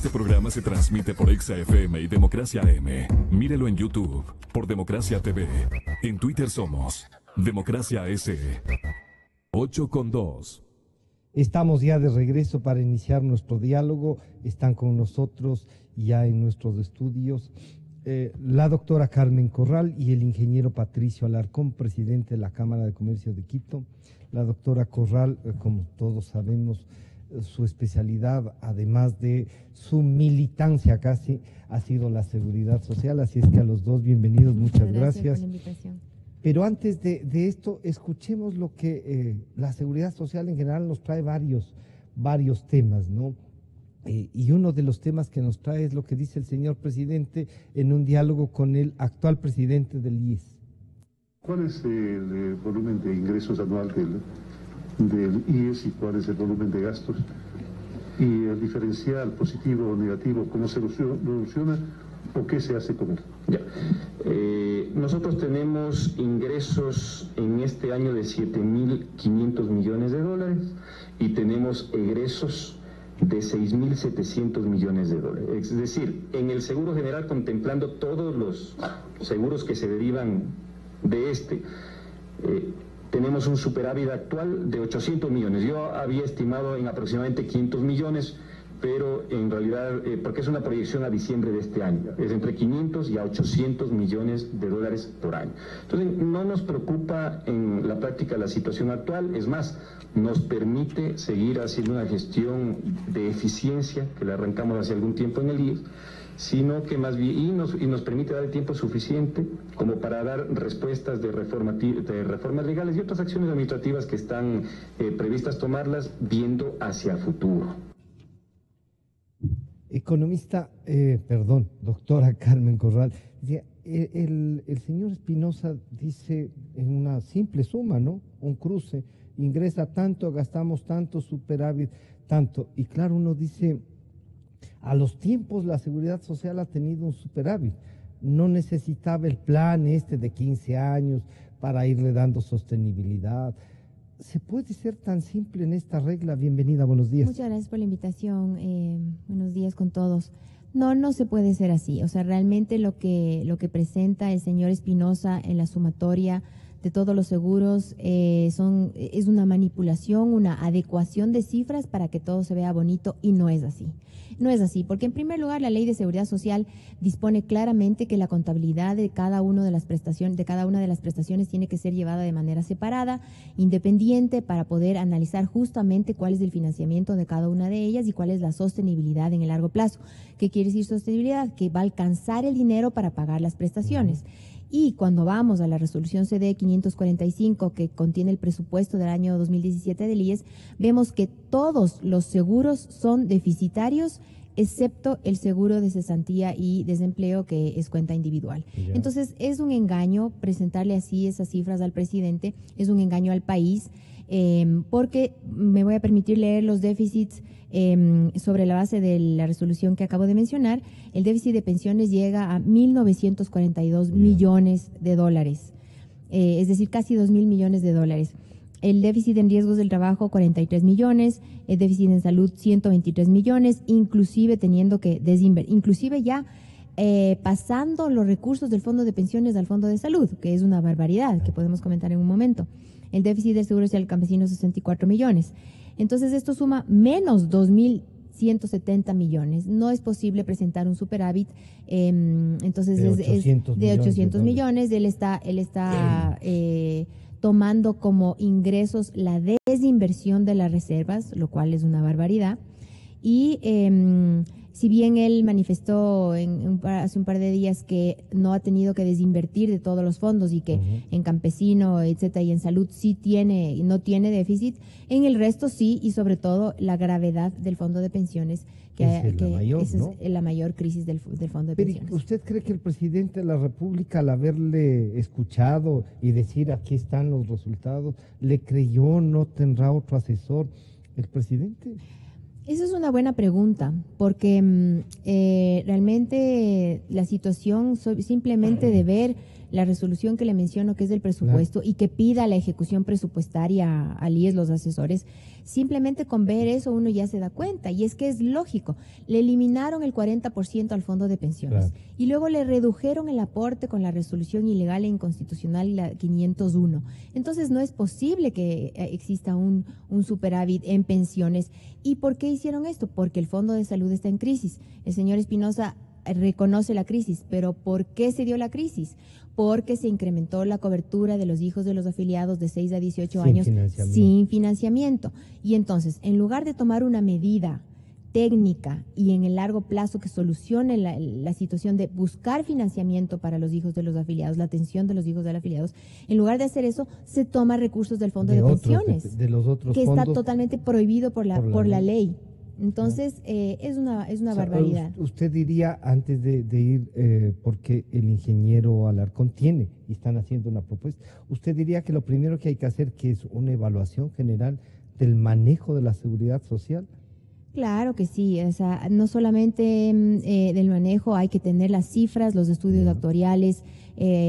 Este programa se transmite por Exa FM y Democracia AM. Mírelo en YouTube por Democracia TV. En Twitter somos Democracia S. 8:2. Estamos ya de regreso para iniciar nuestro diálogo. Están con nosotros ya en nuestros estudios la doctora Carmen Corral y el ingeniero Patricio Alarcón, presidente de la Cámara de Comercio de Quito. La doctora Corral, como todos sabemos, su especialidad, además de su militancia casi, ha sido la seguridad social. Así es que a los dos, bienvenidos, muchas gracias. Por la invitación. Pero antes de esto, escuchemos lo que la seguridad social en general nos trae varios temas, ¿no? Y uno de los temas que nos trae es lo que dice el señor presidente en un diálogo con el actual presidente del IES. ¿Cuál es el volumen de ingresos anual del IES y cuál es el volumen de gastos? Y el diferencial positivo o negativo, ¿cómo se soluciona o qué se hace con él? Ya. Nosotros tenemos ingresos en este año de 7.500 millones de dólares y tenemos egresos de 6.700 millones de dólares. Es decir, en el seguro general, contemplando todos los seguros que se derivan de tenemos un superávit actual de 800 millones. Yo había estimado en aproximadamente 500 millones, pero en realidad, porque es una proyección a diciembre de este año, es entre 500 y a 800 millones de dólares por año. Entonces, no nos preocupa en la práctica la situación actual, es más, nos permite seguir haciendo una gestión de eficiencia, que la arrancamos hace algún tiempo en el IES, sino que más bien, y nos permite dar el tiempo suficiente como para dar respuestas de reformas legales y otras acciones administrativas que están previstas tomarlas viendo hacia futuro. Economista, doctora Carmen Corral, el señor Espinosa dice en una simple suma, ¿no? Un cruce, ingresa tanto, gastamos tanto, superávit tanto. Y claro, uno dice, a los tiempos la seguridad social ha tenido un superávit. No necesitaba el plan de 15 años para irle dando sostenibilidad. ¿Se puede ser tan simple en esta regla? Bienvenida, buenos días. Muchas gracias por la invitación. Buenos días con todos. No se puede ser así. O sea, realmente lo que presenta el señor Espinosa en la sumatoria de todos los seguros es una manipulación, una adecuación de cifras para que todo se vea bonito, y no es así. No es así, porque en primer lugar la Ley de Seguridad Social dispone claramente que la contabilidad de cada una de las prestaciones tiene que ser llevada de manera separada, independiente, para poder analizar justamente cuál es el financiamiento de cada una de ellas y cuál es la sostenibilidad en el largo plazo. ¿Qué quiere decir sostenibilidad? Que va a alcanzar el dinero para pagar las prestaciones. Y cuando vamos a la resolución CD 545, que contiene el presupuesto del año 2017 del IES, vemos que todos los seguros son deficitarios, excepto el seguro de cesantía y desempleo, que es cuenta individual. Yeah. Entonces, es un engaño presentarle así esas cifras al presidente, es un engaño al país, porque me voy a permitir leer los déficits sobre la base de la resolución que acabo de mencionar. El déficit de pensiones llega a 1.942 millones de dólares, es decir, casi 2.000 millones de dólares. El déficit en riesgos del trabajo, 43 millones, el déficit en salud, 123 millones, inclusive teniendo que inclusive ya pasando los recursos del fondo de pensiones al fondo de salud, que es una barbaridad, que podemos comentar en un momento. El déficit del seguro social campesino, 64 millones. Entonces, esto suma menos 2.170 millones. No es posible presentar un superávit, entonces es de 800 millones. Él está tomando como ingresos la desinversión de las reservas, lo cual es una barbaridad. Y si bien él manifestó hace un par de días que no ha tenido que desinvertir de todos los fondos y que en campesino, etcétera, y en salud sí tiene y no tiene déficit, en el resto sí, y sobre todo la gravedad del fondo de pensiones, que es la mayor crisis del fondo de pensiones. ¿Usted cree que el presidente de la República, al haberle escuchado y decir aquí están los resultados, le creyó, no tendrá otro asesor el presidente? Esa es una buena pregunta, porque realmente la situación simplemente de ver la resolución que le menciono, que es del presupuesto, y que pida la ejecución presupuestaria al IES, los asesores, simplemente con ver eso uno ya se da cuenta, y es que es lógico. Le eliminaron el 40% al fondo de pensiones, y luego le redujeron el aporte con la resolución ilegal e inconstitucional, la 501. Entonces no es posible que exista un superávit en pensiones. ¿Y por qué hicieron esto? Porque el Fondo de Salud está en crisis. El señor Espinosa reconoce la crisis, pero ¿por qué se dio la crisis? Porque se incrementó la cobertura de los hijos de los afiliados de 6 a 18 años sin financiamiento. Y entonces, en lugar de tomar una medida técnica y en el largo plazo que solucione la situación de buscar financiamiento para los hijos de los afiliados, la atención de los hijos de los afiliados, en lugar de hacer eso, se toma recursos del Fondo de Pensiones, de los otros que fondos, está totalmente prohibido por la ley. Entonces, es una barbaridad. Usted diría, antes de ir, porque el ingeniero Alarcón tiene y están haciendo una propuesta, usted diría que lo primero que hay que hacer, que es una evaluación general del manejo de la seguridad social. Claro que sí, o sea, no solamente del manejo, hay que tener las cifras, los estudios actuariales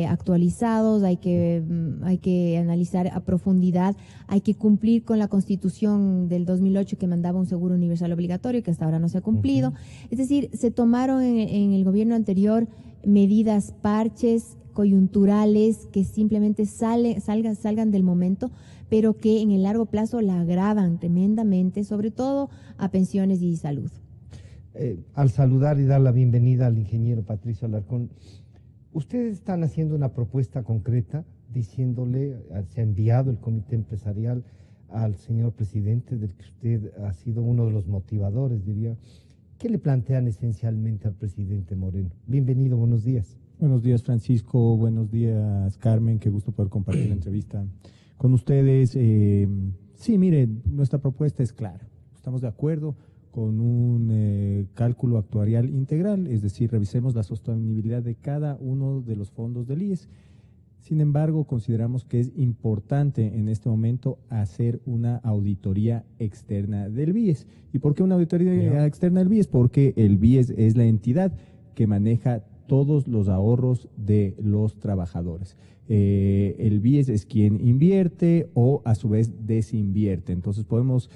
actualizados, hay que analizar a profundidad, hay que cumplir con la Constitución del 2008 que mandaba un seguro universal obligatorio, que hasta ahora no se ha cumplido. Es decir, se tomaron en el gobierno anterior medidas parches coyunturales que simplemente salgan del momento, pero que en el largo plazo la agravan tremendamente, sobre todo a pensiones y salud. Al saludar y dar la bienvenida al ingeniero Patricio Alarcón, ustedes están haciendo una propuesta concreta, diciéndole, se ha enviado el comité empresarial al señor presidente, del que usted ha sido uno de los motivadores, diría. ¿Qué le plantean esencialmente al presidente Moreno? Bienvenido, buenos días. Buenos días, Francisco. Buenos días, Carmen. Qué gusto poder compartir la entrevista con ustedes. Sí, miren, nuestra propuesta es clara. Estamos de acuerdo con un cálculo actuarial integral, es decir, revisemos la sostenibilidad de cada uno de los fondos del IES. Sin embargo, consideramos que es importante en este momento hacer una auditoría externa del BIES. ¿Y por qué una auditoría externa del BIES? Porque el BIES es la entidad que maneja todos los ahorros de los trabajadores. El BIES es quien invierte o a su vez desinvierte. Entonces podemos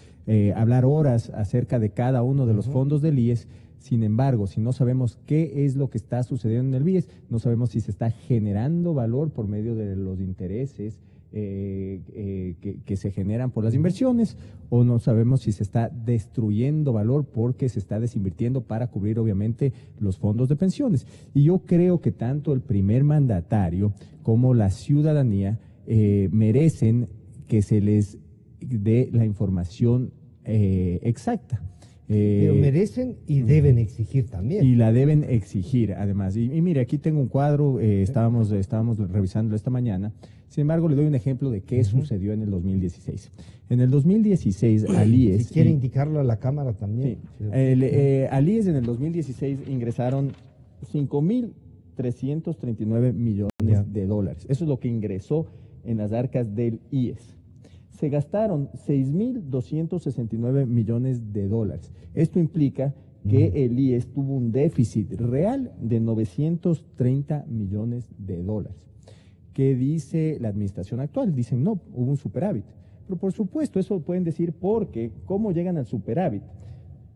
hablar horas acerca de cada uno de los fondos del IES. Sin embargo, si no sabemos qué es lo que está sucediendo en el BIES, no sabemos si se está generando valor por medio de los intereses que se generan por las inversiones, o no sabemos si se está destruyendo valor porque se está desinvirtiendo para cubrir obviamente los fondos de pensiones. Y yo creo que tanto el primer mandatario como la ciudadanía merecen que se les dé la información exacta. Pero merecen y deben exigir también. Y la deben exigir, además. Y mire, aquí tengo un cuadro, estábamos revisándolo esta mañana. Sin embargo, le doy un ejemplo de qué sucedió en el 2016. En el 2016, al IES... Si quiere indicarlo a la Cámara también. Sí, al IES en el 2016 ingresaron 5.339 millones de dólares. Eso es lo que ingresó en las arcas del IES. Se gastaron 6.269 millones de dólares. Esto implica que el IES tuvo un déficit real de 930 millones de dólares. ¿Qué dice la administración actual? Dicen, no, hubo un superávit. Pero por supuesto, eso lo pueden decir porque, ¿cómo llegan al superávit?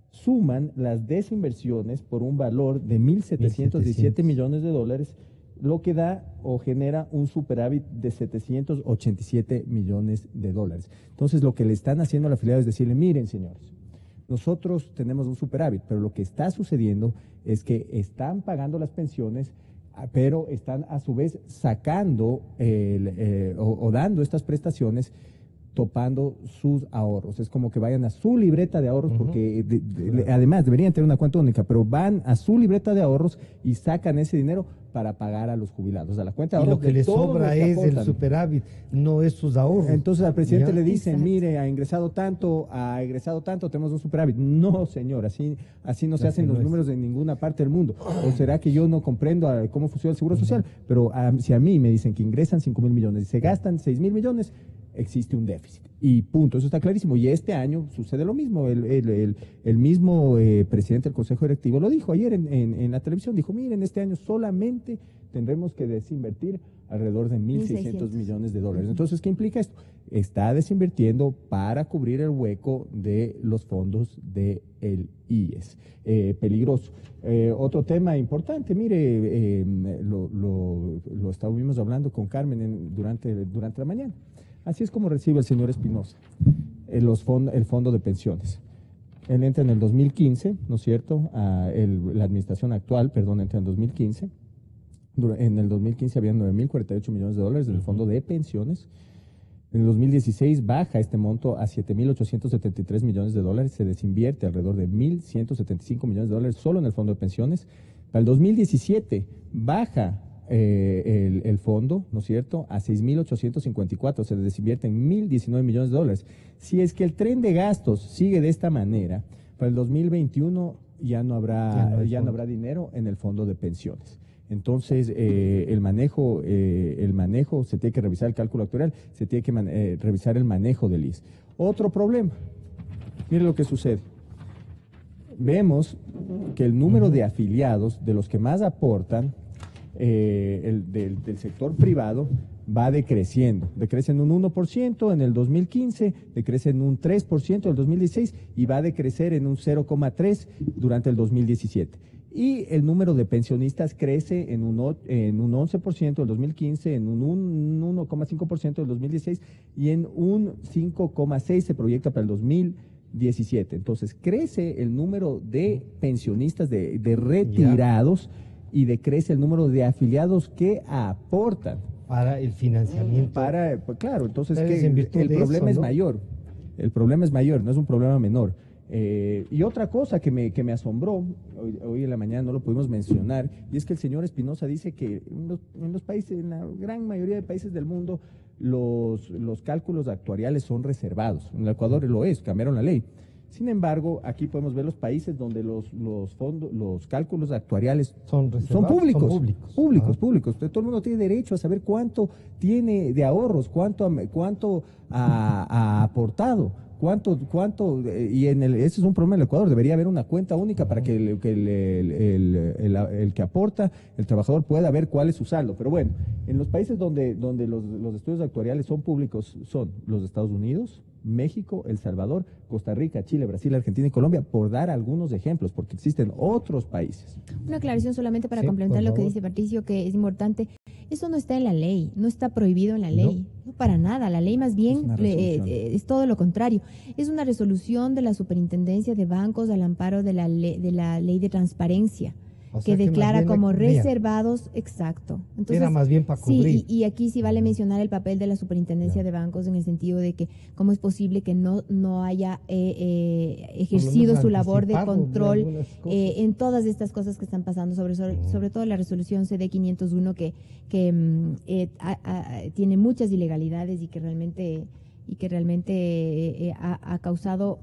Suman las desinversiones por un valor de 1.717 millones de dólares, lo que da o genera un superávit de 787 millones de dólares. Entonces, lo que le están haciendo a la afiliada es decirle, miren, señores, nosotros tenemos un superávit, pero lo que está sucediendo es que están pagando las pensiones, pero están a su vez sacando o dando estas prestaciones topando sus ahorros. Es como que vayan a su libreta de ahorros, porque además deberían tener una cuenta única, pero van a su libreta de ahorros y sacan ese dinero para pagar a los jubilados. A la cuenta de ahorros. Y lo que les sobra es el superávit, no es sus ahorros. Entonces al presidente le dicen, mire, ha ingresado tanto, tenemos un superávit. No, señor, así no se hacen los números en ninguna parte del mundo. ¿O será que yo no comprendo cómo funciona el Seguro Social? Pero si a mí me dicen que ingresan 5.000 millones y se gastan 6.000 millones, existe un déficit. Y punto, eso está clarísimo. Y este año sucede lo mismo. El mismo presidente del Consejo Directivo lo dijo ayer en la televisión. Dijo, miren, este año solamente aproximadamente tendremos que desinvertir alrededor de 1.600 millones de dólares. Entonces, ¿qué implica esto? Está desinvirtiendo para cubrir el hueco de los fondos del IES. Peligroso. Otro tema importante, mire, lo estuvimos hablando con Carmen durante la mañana. Así es como recibe el señor Espinosa el fondo de pensiones. Él entra en el 2015, ¿no es cierto? La administración actual, perdón, entra en el 2015. En el 2015 había 9.048 millones de dólares del fondo de pensiones. En el 2016 baja este monto a 7.873 millones de dólares, se desinvierte alrededor de 1.175 millones de dólares solo en el fondo de pensiones. Para el 2017 baja el fondo, ¿no es cierto?, a 6.854, se desinvierte en 1.019 millones de dólares. Si es que el tren de gastos sigue de esta manera, para el 2021 ya no habrá dinero en el fondo de pensiones. Entonces, el manejo se tiene que revisar el cálculo actuarial, se tiene que revisar el manejo del IES. Otro problema, mire lo que sucede. Vemos que el número de afiliados, de los que más aportan, del sector privado, va decreciendo. Decrece en un 1% en el 2015, decrece en un 3% en el 2016 y va a decrecer en un 0,3% durante el 2017. Y el número de pensionistas crece en un 11% en el 2015, en un 1,5% en el 2016 y en un 5,6% se proyecta para el 2017. Entonces, crece el número de pensionistas, de retirados, y decrece el número de afiliados que aportan. Para el financiamiento. Claro, entonces el problema es mayor. El problema es mayor, no es un problema menor. Y otra cosa que me asombró, hoy en la mañana no lo pudimos mencionar, y es que el señor Espinosa dice que en los países, en la gran mayoría de países del mundo, los cálculos actuariales son reservados. En el Ecuador lo es, cambiaron la ley. Sin embargo, aquí podemos ver los países donde los cálculos actuariales son públicos. Públicos. Todo el mundo tiene derecho a saber cuánto tiene de ahorros, cuánto ha aportado. Y ese es un problema en el Ecuador. Debería haber una cuenta única para que el que aporta, el trabajador, pueda ver cuál es su saldo. Pero bueno, en los países donde los estudios actuariales son públicos son los Estados Unidos, México, El Salvador, Costa Rica, Chile, Brasil, Argentina y Colombia, por dar algunos ejemplos, porque existen otros países. Una aclaración solamente para complementar lo que dice Patricio, que es importante. Eso no está en la ley, no está prohibido en la ley, no para nada. La ley más bien es todo lo contrario. Es una resolución de la Superintendencia de Bancos al amparo de la ley de transparencia. Que declara como reservados, exacto. Entonces, era más bien para cubrir. Sí, y aquí sí vale mencionar el papel de la Superintendencia de Bancos en el sentido de que cómo es posible que no haya ejercido su labor de control en todas estas cosas que están pasando, sobre todo la resolución CD 501 que tiene muchas ilegalidades y que realmente ha causado,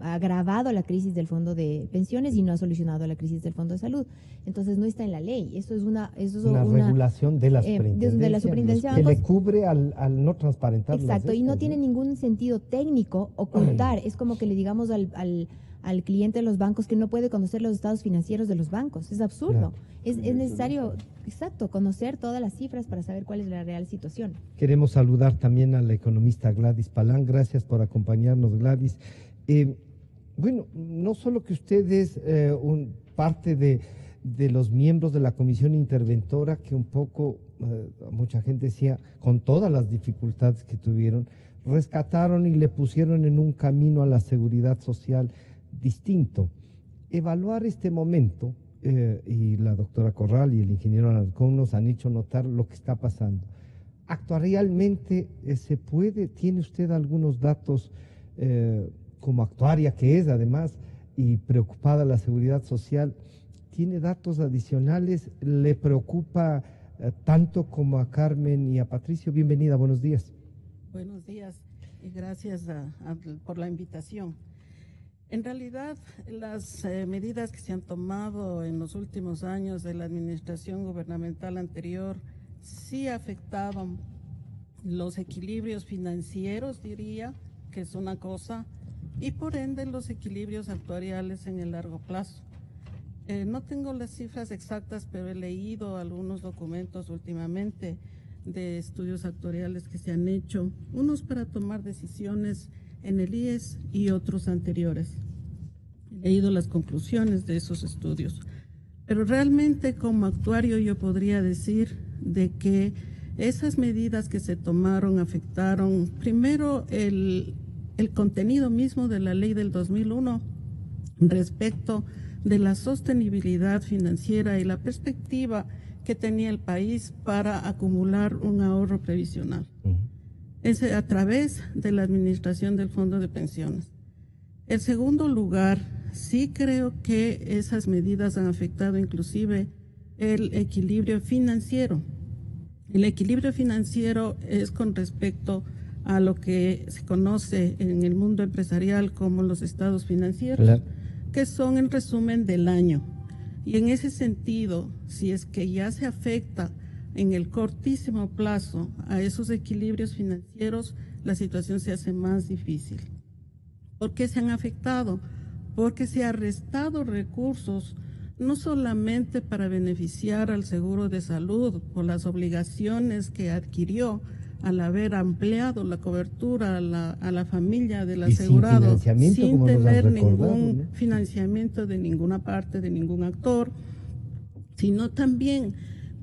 ha agravado la crisis del fondo de pensiones y no ha solucionado la crisis del fondo de salud. Entonces no está en la ley. Eso es una regulación de la superintendencia que le cubre al no transparentar. Exacto, y no tiene ningún sentido técnico ocultar. Es como que le digamos al cliente de los bancos que no puede conocer los estados financieros de los bancos. Es absurdo. Claro. Es necesario, exacto, conocer todas las cifras para saber cuál es la real situación. Queremos saludar también a la economista Gladys Palán. Gracias por acompañarnos, Gladys. Bueno, no solo que usted es parte de los miembros de la comisión interventora, que un poco, mucha gente decía, con todas las dificultades que tuvieron, rescataron y le pusieron en un camino a la seguridad social distinto. Evaluar este momento, y la doctora Corral y el ingeniero Alarcón nos han hecho notar lo que está pasando. Actuarialmente, ¿tiene usted algunos datos como actuaria que es además y preocupada la seguridad social? ¿Tiene datos adicionales? ¿Le preocupa tanto como a Carmen y a Patricio? Bienvenida, buenos días. Buenos días y gracias por la invitación. En realidad, las medidas que se han tomado en los últimos años de la administración gubernamental anterior sí afectaban los equilibrios financieros, diría, que es una cosa, y por ende los equilibrios actuariales en el largo plazo. No tengo las cifras exactas, pero he leído algunos documentos últimamente de estudios actuariales que se han hecho, unos para tomar decisiones en el IES y otros anteriores. He leído las conclusiones de esos estudios, pero realmente como actuario yo podría decir de que esas medidas que se tomaron afectaron primero el contenido mismo de la ley del 2001 respecto de la sostenibilidad financiera y la perspectiva que tenía el país para acumular un ahorro previsional. Es a través de la administración del Fondo de Pensiones. En segundo lugar, sí creo que esas medidas han afectado inclusive el equilibrio financiero. El equilibrio financiero es con respecto a lo que se conoce en el mundo empresarial como los estados financieros, claro, que son en resumen del año. Y en ese sentido, si es que ya se afecta en el cortísimo plazo a esos equilibrios financieros, la situación se hace más difícil. ¿Por qué se han afectado? Porque se han restado recursos no solamente para beneficiar al seguro de salud por las obligaciones que adquirió al haber ampliado la cobertura a la familia del asegurado sin tener ningún financiamiento de ninguna parte, de ningún actor, sino también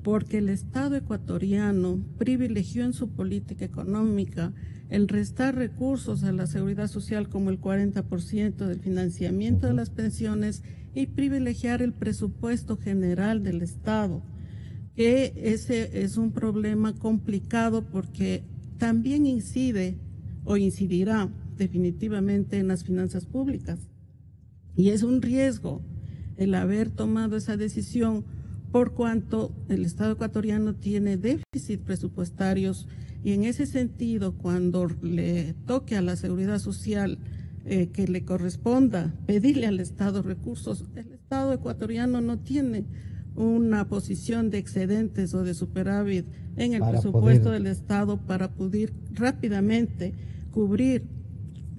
porque el Estado ecuatoriano privilegió en su política económica el restar recursos a la seguridad social como el 40% del financiamiento de las pensiones y privilegiar el presupuesto general del Estado, que ese es un problema complicado porque también incide o incidirá definitivamente en las finanzas públicas. Y es un riesgo el haber tomado esa decisión por cuanto el Estado ecuatoriano tiene déficit presupuestarios y en ese sentido cuando le toque a la seguridad social que le corresponda pedirle al Estado recursos, el Estado ecuatoriano no tiene una posición de excedentes o de superávit en el presupuesto del Estado para poder rápidamente cubrir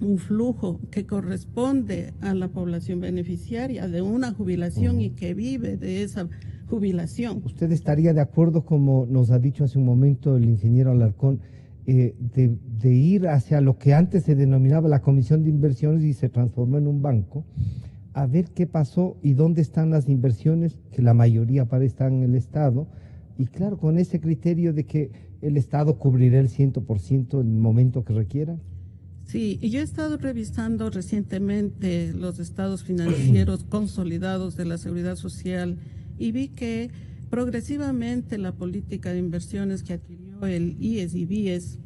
un flujo que corresponde a la población beneficiaria de una jubilación y que vive de esa jubilación. ¿Usted estaría de acuerdo, como nos ha dicho hace un momento el ingeniero Alarcón, de ir hacia lo que antes se denominaba la Comisión de Inversiones y se transformó en un banco, a ver qué pasó y dónde están las inversiones, que la mayoría están en el Estado, y claro, con ese criterio de que el Estado cubrirá el 100% en el momento que requiera? Sí, y yo he estado revisando recientemente los estados financieros consolidados de la Seguridad Social y vi que progresivamente la política de inversiones que adquirió el IES y BIES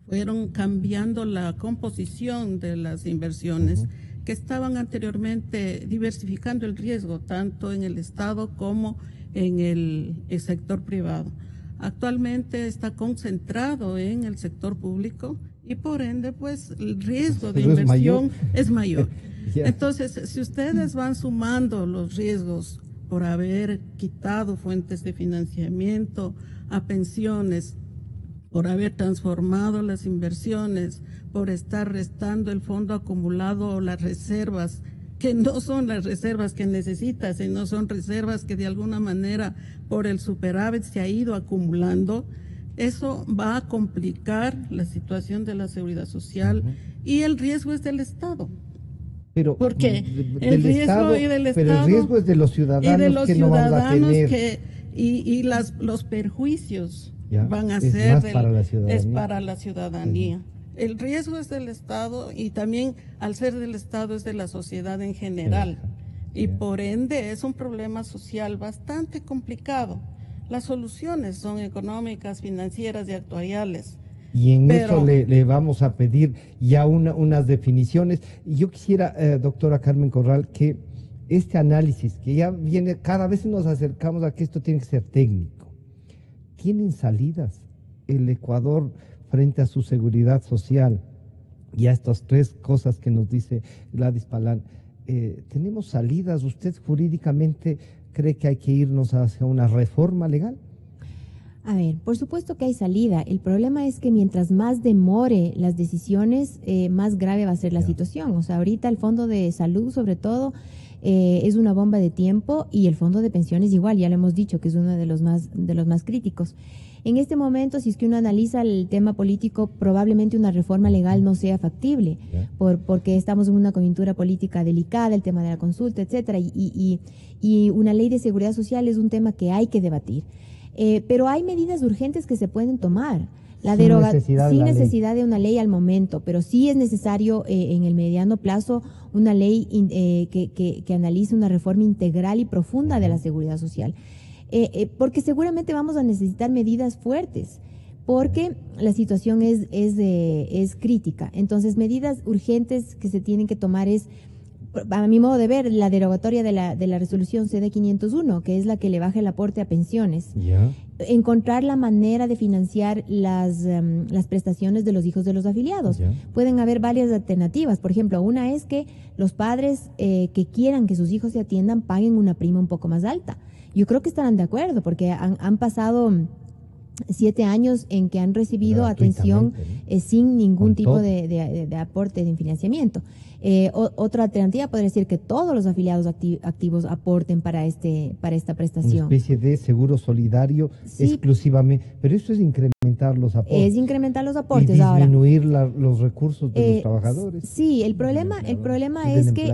fueron cambiando la composición de las inversiones que estaban anteriormente diversificando el riesgo tanto en el Estado como en el sector privado. Actualmente está concentrado en el sector público y por ende pues el riesgo de inversión es mayor. Entonces, si ustedes van sumando los riesgos por haber quitado fuentes de financiamiento a pensiones, por haber transformado las inversiones, por estar restando el fondo acumulado o las reservas, que no son las reservas que necesita, sino son reservas que de alguna manera por el superávit se ha ido acumulando, eso va a complicar la situación de la seguridad social y el riesgo es del Estado. Pero porque el riesgo Estado, y del pero Estado el riesgo es de los ciudadanos, y de los que ciudadanos no vamos a tener. y los perjuicios Ya, van a es ser más para la ciudadanía. es para la ciudadanía. El riesgo es del Estado y también al ser del Estado es de la sociedad en general. Y por ende es un problema social bastante complicado. Las soluciones son económicas, financieras y actuariales. Y en eso le vamos a pedir ya unas definiciones. Y yo quisiera, doctora Carmen Corral, que este análisis, que ya viene, cada vez nos acercamos a que esto tiene que ser técnico. ¿Tienen salidas el Ecuador frente a su seguridad social y a estas tres cosas que nos dice Gladys Palán? ¿Tenemos salidas? ¿Usted jurídicamente cree que hay que irnos hacia una reforma legal? A ver, por supuesto que hay salida. El problema es que mientras más demore las decisiones, más grave va a ser la situación. O sea, ahorita el Fondo de Salud, sobre todo, es una bomba de tiempo, y el Fondo de Pensiones igual, ya lo hemos dicho, que es uno de los más críticos. En este momento, si es que uno analiza el tema político, probablemente una reforma legal no sea factible, porque estamos en una coyuntura política delicada, el tema de la consulta, etcétera, y una ley de seguridad social es un tema que hay que debatir. Pero hay medidas urgentes que se pueden tomar. Sin necesidad de una ley al momento, pero sí es necesario en el mediano plazo una ley que analice una reforma integral y profunda de la seguridad social. Porque seguramente vamos a necesitar medidas fuertes, porque la situación es crítica. Entonces, medidas urgentes que se tienen que tomar es, a mi modo de ver, la derogatoria de la resolución CD 501, que es la que le baja el aporte a pensiones. Encontrar la manera de financiar las prestaciones de los hijos de los afiliados. Pueden haber varias alternativas. Por ejemplo, una es que los padres que quieran que sus hijos se atiendan paguen una prima un poco más alta. Yo creo que estarán de acuerdo, porque han pasado 7 años en que han recibido atención sin ningún tipo de aporte de financiamiento. Otra alternativa podría ser que todos los afiliados activos aporten para esta prestación. Una especie de seguro solidario exclusivamente, pero eso es incrementar los aportes. Es incrementar los aportes. Y disminuir los recursos de los trabajadores. Sí, el problema es que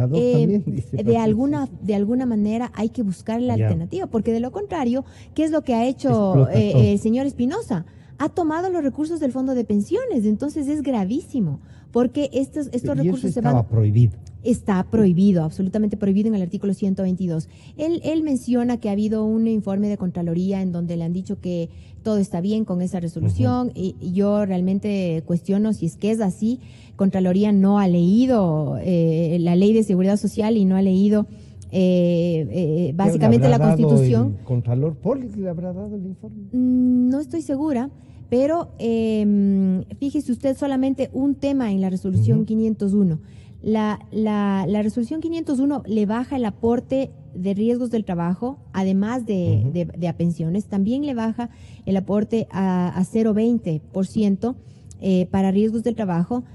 de alguna manera hay que buscar la alternativa, porque de lo contrario, ¿qué es lo que ha hecho el señor Espinosa? Ha tomado los recursos del Fondo de Pensiones, entonces es gravísimo, porque estos recursos se van... prohibido. Está prohibido, absolutamente prohibido en el artículo 122. Él menciona que ha habido un informe de Contraloría en donde le han dicho que todo está bien con esa resolución, y yo realmente cuestiono si es que es así. Contraloría no ha leído la Ley de Seguridad Social y no ha leído básicamente la Constitución. ¿El Contralor Poli le habrá dado el informe? No estoy segura, pero fíjese usted solamente un tema en la resolución 501. La resolución 501 le baja el aporte de riesgos del trabajo, además de a pensiones. También le baja el aporte a 0,20% para riesgos del trabajo,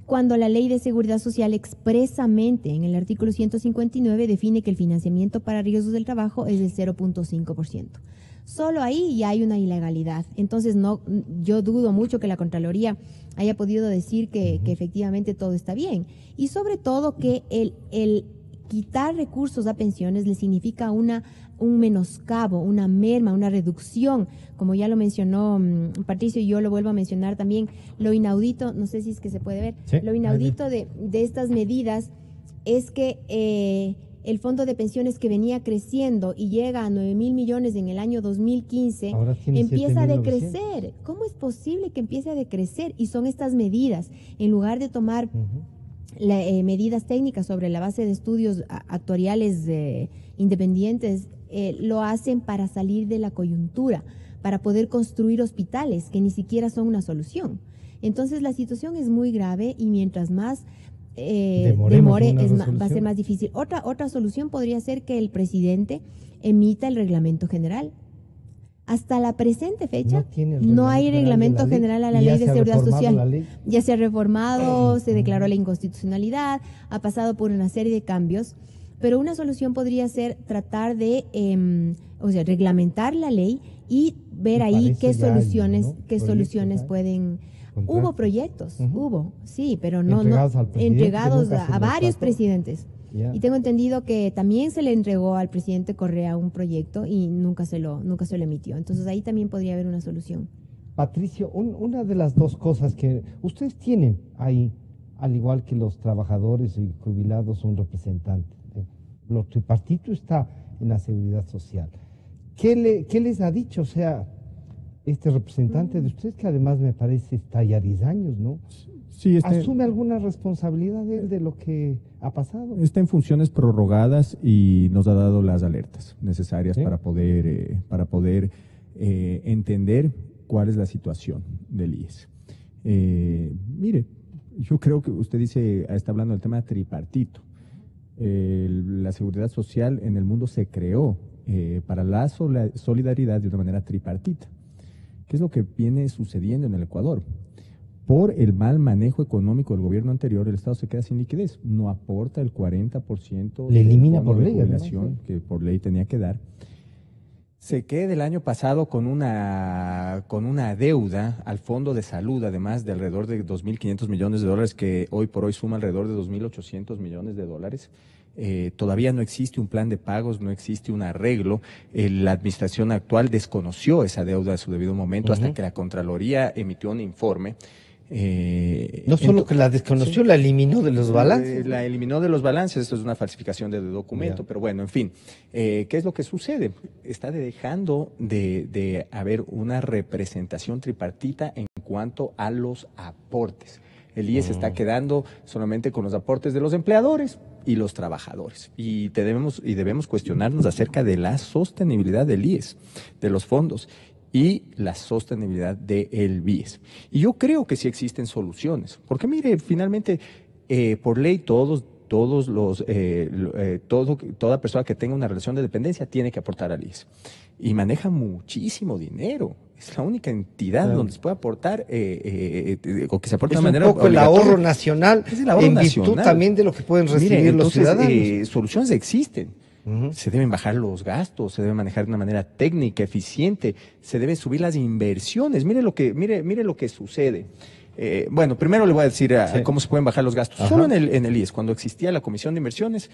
cuando la Ley de Seguridad Social expresamente en el artículo 159 define que el financiamiento para riesgos del trabajo es del 0,5%. Solo ahí ya hay una ilegalidad. Entonces, yo dudo mucho que la Contraloría haya podido decir que efectivamente todo está bien. Y sobre todo que el quitar recursos a pensiones le significa un menoscabo, una merma, una reducción, como ya lo mencionó Patricio, y yo lo vuelvo a mencionar también. Lo inaudito, no sé si es que se puede ver, lo inaudito de estas medidas es que el fondo de pensiones, que venía creciendo y llega a 9,000 millones en el año 2015, empieza a decrecer. ¿Cómo es posible que empiece a decrecer? Y son estas medidas, en lugar de tomar medidas técnicas sobre la base de estudios actuariales independientes, lo hacen para salir de la coyuntura, para poder construir hospitales que ni siquiera son una solución. Entonces la situación es muy grave, y mientras más demore va a ser más difícil. Otra solución podría ser que el presidente emita el reglamento general. Hasta la presente fecha no hay reglamento general a la Ley de Seguridad Social. Ya se ha reformado, se declaró la inconstitucionalidad, ha pasado por una serie de cambios, pero una solución podría ser tratar de reglamentar la ley y ver ahí qué soluciones pueden... Hubo proyectos, sí, pero no entregados a varios presidentes. Y tengo entendido que también se le entregó al presidente Correa un proyecto y nunca se lo emitió. Entonces ahí también podría haber una solución. Patricio, una de las dos cosas que ustedes tienen ahí, al igual que los trabajadores y jubilados, un representante. Lo tripartito está en la seguridad social. ¿Qué les ha dicho? O sea, este representante de ustedes, que además me parece está ya 10 años, ¿no? Sí, ¿Asume alguna responsabilidad de lo que ha pasado? Está en funciones prorrogadas y nos ha dado las alertas necesarias para poder entender cuál es la situación del IES. Mire, yo creo que usted está hablando del tema tripartito. La seguridad social en el mundo se creó para la solidaridad de una manera tripartita. ¿Qué es lo que viene sucediendo en el Ecuador? Por el mal manejo económico del gobierno anterior, el Estado se queda sin liquidez, no aporta el 40% Le elimina por de ley, jubilación que por ley tenía que dar. Se queda el año pasado con una deuda al Fondo de Salud, además de alrededor de 2.500 millones de dólares, que hoy por hoy suma alrededor de 2.800 millones de dólares. Todavía no existe un plan de pagos, no existe un arreglo. La administración actual desconoció esa deuda a su debido momento hasta que la Contraloría emitió un informe. No solo que la desconoció, la eliminó de los balances. La eliminó de los balances, esto es una falsificación de documento, pero bueno, en fin, ¿qué es lo que sucede? Está dejando de haber una representación tripartita en cuanto a los aportes. El IES se está quedando solamente con los aportes de los empleadores y los trabajadores. Y debemos cuestionarnos acerca de la sostenibilidad del IES, de los fondos, y la sostenibilidad del BIES. Y yo creo que sí existen soluciones, porque mire, finalmente, por ley, toda persona que tenga una relación de dependencia tiene que aportar al IES. Y maneja muchísimo dinero. Es la única entidad donde se puede aportar, o que se aporta de manera un poco el ahorro nacional, es el ahorro en nacional. Virtud también de lo que pueden recibir los ciudadanos. Soluciones existen. Se deben bajar los gastos, se debe manejar de una manera técnica, eficiente, se deben subir las inversiones. Mire lo que sucede. Bueno, primero le voy a decir cómo se pueden bajar los gastos. Solo en el IES, cuando existía la Comisión de Inversiones,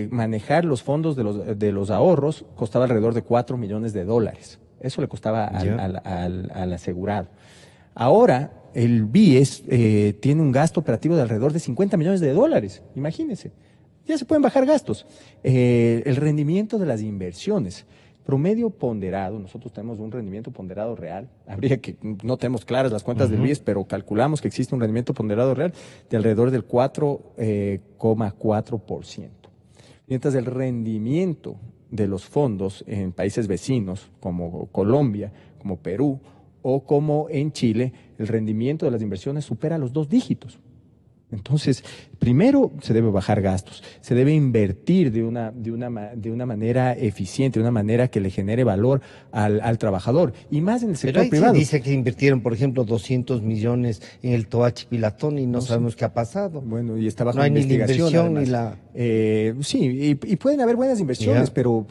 manejar los fondos de los ahorros costaba alrededor de 4 millones de dólares. Eso le costaba al asegurado. Ahora, el BIES tiene un gasto operativo de alrededor de 50 millones de dólares. Imagínense. Ya se pueden bajar gastos. El rendimiento de las inversiones, promedio ponderado, nosotros tenemos un rendimiento ponderado real, no tenemos claras las cuentas del BIES, pero calculamos que existe un rendimiento ponderado real de alrededor del 4,4%. Mientras el rendimiento de los fondos en países vecinos, como Colombia, como Perú o como en Chile, el rendimiento de las inversiones supera los 2 dígitos. Entonces, primero se debe bajar gastos, se debe invertir de una manera eficiente, de una manera que le genere valor al trabajador, y más en el sector privado. Se dice que invirtieron, por ejemplo, 200 millones en el Toachi Pilatón y no sabemos qué ha pasado. Bueno, y está bajo no hay investigación. Ni la inversión ni la... Sí, y pueden haber buenas inversiones, pero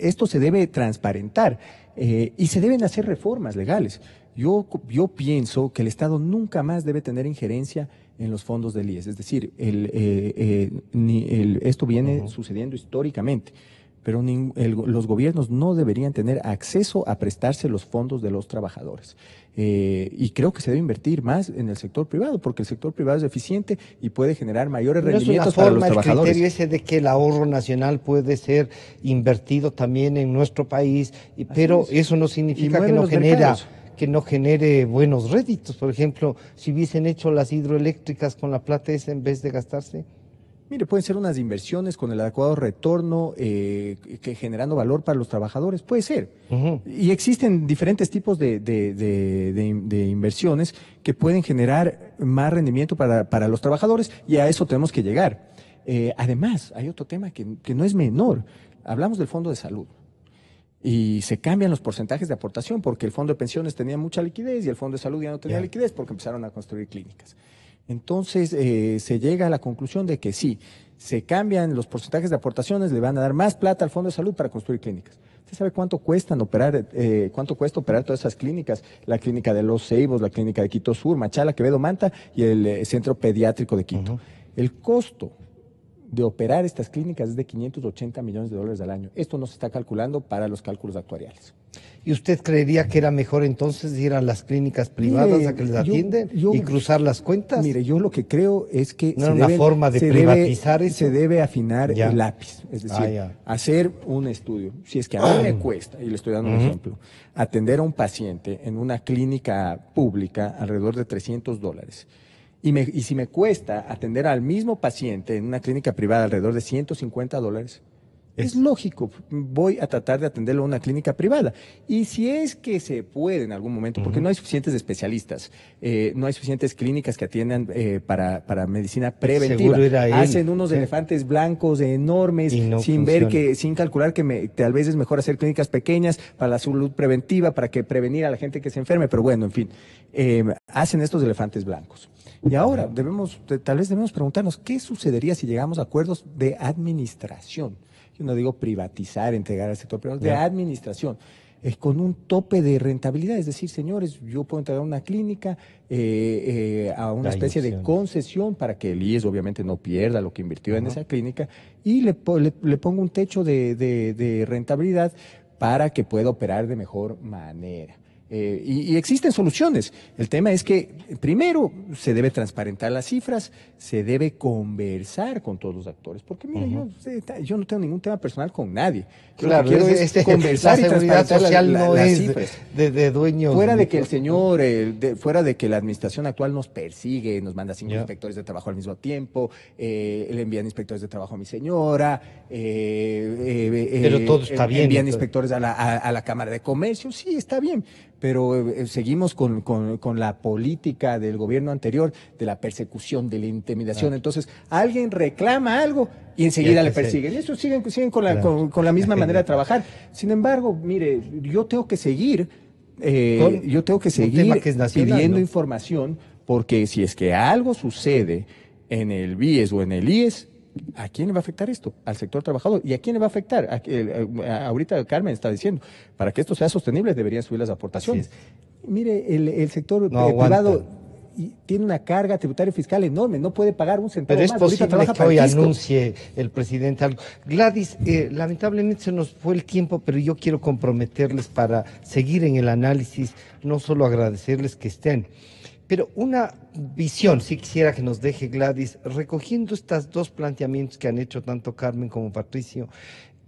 esto se debe transparentar y se deben hacer reformas legales. Yo pienso que el Estado nunca más debe tener injerencia en los fondos del IES. Es decir, esto viene sucediendo históricamente, pero los gobiernos no deberían tener acceso a prestarse los fondos de los trabajadores. Y creo que se debe invertir más en el sector privado, porque el sector privado es eficiente y puede generar mayores rendimientos para los trabajadores. El criterio ese de que el ahorro nacional puede ser invertido también en nuestro país, pero eso no significa que no genere buenos réditos. Por ejemplo, si hubiesen hecho las hidroeléctricas con la plata esa en vez de gastarse. Mire, pueden ser unas inversiones con el adecuado retorno, que generando valor para los trabajadores, puede ser. Y existen diferentes tipos de inversiones que pueden generar más rendimiento para los trabajadores, y a eso tenemos que llegar. Además, hay otro tema que no es menor. Hablamos del Fondo de Salud. Y se cambian los porcentajes de aportación porque el Fondo de Pensiones tenía mucha liquidez y el Fondo de Salud ya no tenía liquidez porque empezaron a construir clínicas. Entonces se llega a la conclusión de que sí, se cambian los porcentajes de aportaciones, le van a dar más plata al Fondo de Salud para construir clínicas. ¿Usted sabe cuánto cuesta operar todas esas clínicas? La clínica de Los Ceibos, la clínica de Quito Sur, Machala, Quevedo, Manta y el Centro Pediátrico de Quito. El costo de operar estas clínicas es de 580 millones de dólares al año. Esto no se está calculando para los cálculos actuariales. ¿Y usted creería que era mejor entonces ir a las clínicas privadas a que les atienden y cruzar las cuentas? Mire, yo lo que creo es que forma de privatizar eso. Se debe afinar el lápiz, es decir, hacer un estudio. Si es que a mí me cuesta, y le estoy dando un ejemplo, atender a un paciente en una clínica pública alrededor de $300, y si me cuesta atender al mismo paciente en una clínica privada alrededor de $150, Es lógico, voy a tratar de atenderlo a una clínica privada. Y si es que se puede en algún momento, porque no hay suficientes especialistas, no hay suficientes clínicas que atiendan para medicina preventiva. Hacen unos elefantes blancos enormes, sin calcular que tal vez es mejor hacer clínicas pequeñas para la salud preventiva, para que prevenir a la gente que se enferme, pero bueno, en fin, hacen estos elefantes blancos. Y ahora tal vez debemos preguntarnos, ¿qué sucedería si llegamos a acuerdos de administración? Yo no digo privatizar, entregar al sector privado, de administración, con un tope de rentabilidad. Es decir, señores, yo puedo entregar una clínica a una especie de concesión para que el IES obviamente no pierda lo que invirtió en esa clínica y le pongo un techo de rentabilidad para que pueda operar de mejor manera. Y existen soluciones. El tema es que, primero, se debe transparentar las cifras, se debe conversar con todos los actores. Porque, mira, yo no tengo ningún tema personal con nadie. Claro, quiero es conversar la seguridad social no las es cifras. De dueños. Fuera de que el señor, fuera de que la administración actual nos persigue, nos manda 5 inspectores de trabajo al mismo tiempo, le envían inspectores de trabajo a mi señora, pero todo está bien. Envían inspectores a la Cámara de Comercio, sí, está bien. Pero seguimos con la política del gobierno anterior de la persecución, de la intimidación. Entonces, alguien reclama algo y enseguida le persiguen. Y eso siguen con la misma manera de trabajar. Sin embargo, mire, yo tengo que seguir pidiendo información, porque si es que algo sucede en el BIES o en el IES, ¿a quién le va a afectar esto? Al sector trabajador. ¿Y a quién le va a afectar? Ahorita Carmen está diciendo, para que esto sea sostenible deberían subir las aportaciones. Sí. Mire, el sector privado tiene una carga tributaria y fiscal enorme, no puede pagar un centavo más. Pero es posible que hoy anuncie el presidente algo. Gladys, lamentablemente se nos fue el tiempo, pero yo quiero comprometerles para seguir en el análisis, no solo agradecerles que estén. Pero una visión, si quisiera que nos deje Gladys, recogiendo estos dos planteamientos que han hecho tanto Carmen como Patricio,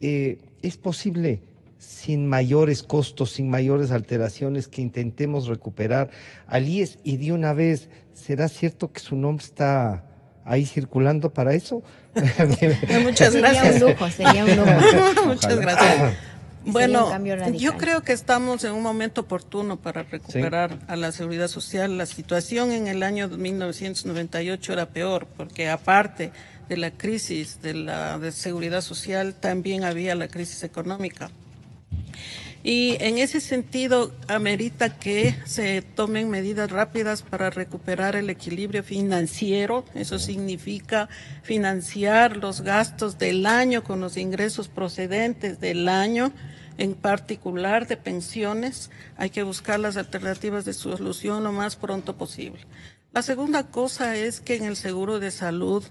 ¿es posible sin mayores costos, sin mayores alteraciones, que intentemos recuperar al IES? Y de una vez, ¿será cierto que su nombre está ahí circulando para eso? Muchas gracias. Sería un lujo. Muchas gracias. Bueno, yo creo que estamos en un momento oportuno para recuperar a la seguridad social. La situación en el año 1998 era peor, porque aparte de la crisis de seguridad social, también había la crisis económica. Y en ese sentido, amerita que se tomen medidas rápidas para recuperar el equilibrio financiero. Eso significa financiar los gastos del año con los ingresos procedentes del año, en particular de pensiones. Hay que buscar las alternativas de solución lo más pronto posible. La segunda cosa es que en el seguro de salud,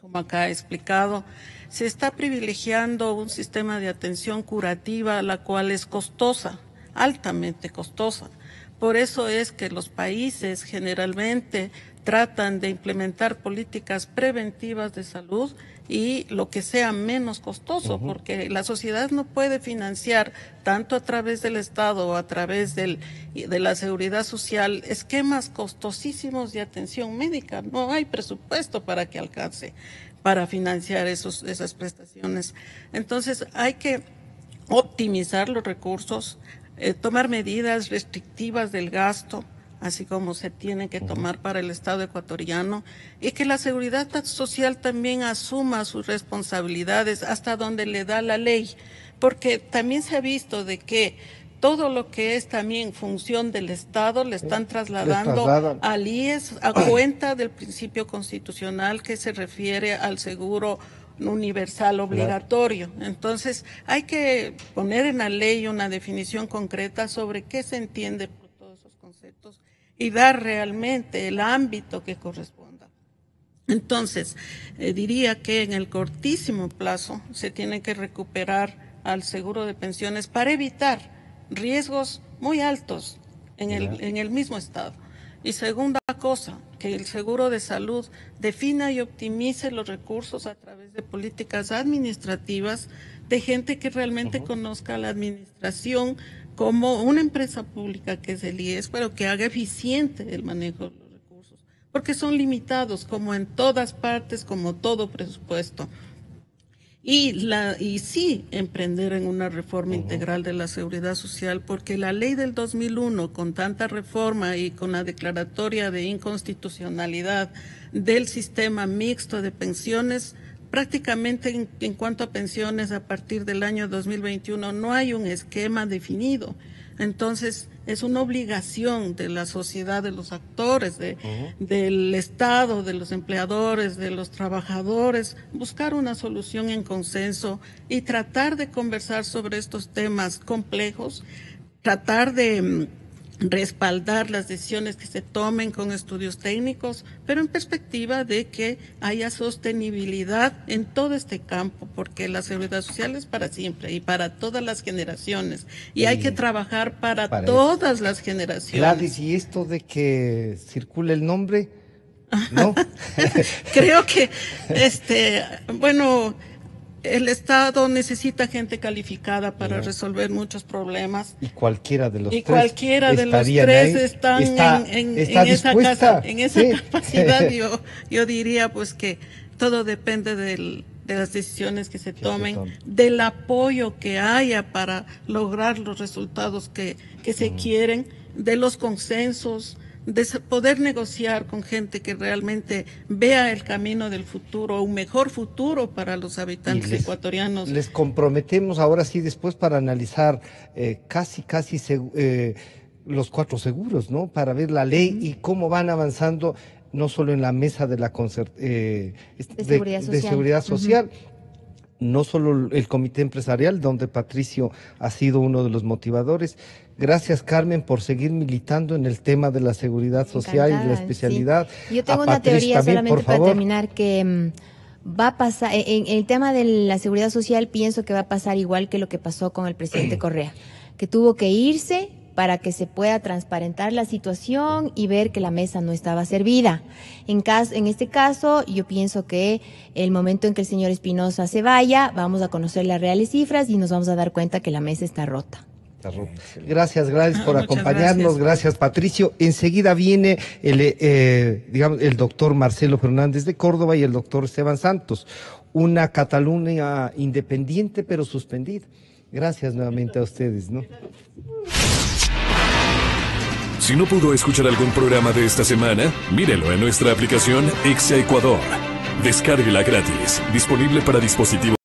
como acá he explicado, se está privilegiando un sistema de atención curativa, la cual es costosa, altamente costosa. Por eso es que los países generalmente tratan de implementar políticas preventivas de salud y lo que sea menos costoso, porque la sociedad no puede financiar tanto a través del Estado o a través de la seguridad social esquemas costosísimos de atención médica. No hay presupuesto para que alcance para financiar esas prestaciones. Entonces hay que optimizar los recursos, tomar medidas restrictivas del gasto, así como se tiene que tomar para el Estado ecuatoriano, y que la seguridad social también asuma sus responsabilidades hasta donde le da la ley, porque también se ha visto de que todo lo que es también función del Estado le están trasladando al IES a cuenta del principio constitucional que se refiere al seguro universal obligatorio. Entonces hay que poner en la ley una definición concreta sobre qué se entiende por todos esos conceptos y dar realmente el ámbito que corresponda. Entonces, diría que en el cortísimo plazo se tiene que recuperar al seguro de pensiones para evitar riesgos muy altos en el mismo Estado. Y segunda cosa, que el seguro de salud defina y optimice los recursos a través de políticas administrativas de gente que realmente conozca la administración como una empresa pública que es el IES, pero que haga eficiente el manejo de los recursos, porque son limitados como en todas partes, como todo presupuesto. Y sí emprender en una reforma integral de la seguridad social, porque la ley del 2001, con tanta reforma y con la declaratoria de inconstitucionalidad del sistema mixto de pensiones, prácticamente en cuanto a pensiones a partir del año 2021 no hay un esquema definido. Entonces, es una obligación de la sociedad, de los actores, del Estado, de los empleadores, de los trabajadores, buscar una solución en consenso y tratar de conversar sobre estos temas complejos, tratar de respaldar las decisiones que se tomen con estudios técnicos, pero en perspectiva de que haya sostenibilidad en todo este campo, porque la seguridad social es para siempre y para todas las generaciones, y hay que trabajar para todas las generaciones. Gladys, ¿y esto de que circule el nombre? ¿No? Creo que, bueno, el Estado necesita gente calificada para resolver muchos problemas. Y cualquiera de los tres. Y cualquiera de los tres están en esa casa, en esa capacidad. Yo diría pues que todo depende de las decisiones que se tomen, del apoyo que haya para lograr los resultados que se quieren, de los consensos, de poder negociar con gente que realmente vea el camino del futuro, un mejor futuro para los habitantes ecuatorianos. Les comprometemos ahora sí después para analizar casi los 4 seguros, ¿no? Para ver la ley y cómo van avanzando, no solo en la mesa de la seguridad social, no solo el comité empresarial, donde Patricio ha sido uno de los motivadores. Gracias, Carmen, por seguir militando en el tema de la seguridad social y de la especialidad. Sí. Yo tengo una teoría también, solamente para terminar, que va a pasar, en el tema de la seguridad social pienso que va a pasar igual que lo que pasó con el presidente Correa, que tuvo que irse para que se pueda transparentar la situación y ver que la mesa no estaba servida. En este caso, yo pienso que el momento en que el señor Espinosa se vaya, vamos a conocer las reales cifras y nos vamos a dar cuenta que la mesa está rota. Gracias, Gladys, por acompañarnos. Gracias, Patricio. Enseguida viene el doctor Marcelo Fernández de Córdoba y el doctor Esteban Santos. Una Cataluña independiente pero suspendida. Gracias nuevamente a ustedes, ¿no? Si no pudo escuchar algún programa de esta semana, mírelo en nuestra aplicación Exa Ecuador. Descárguela gratis, disponible para dispositivos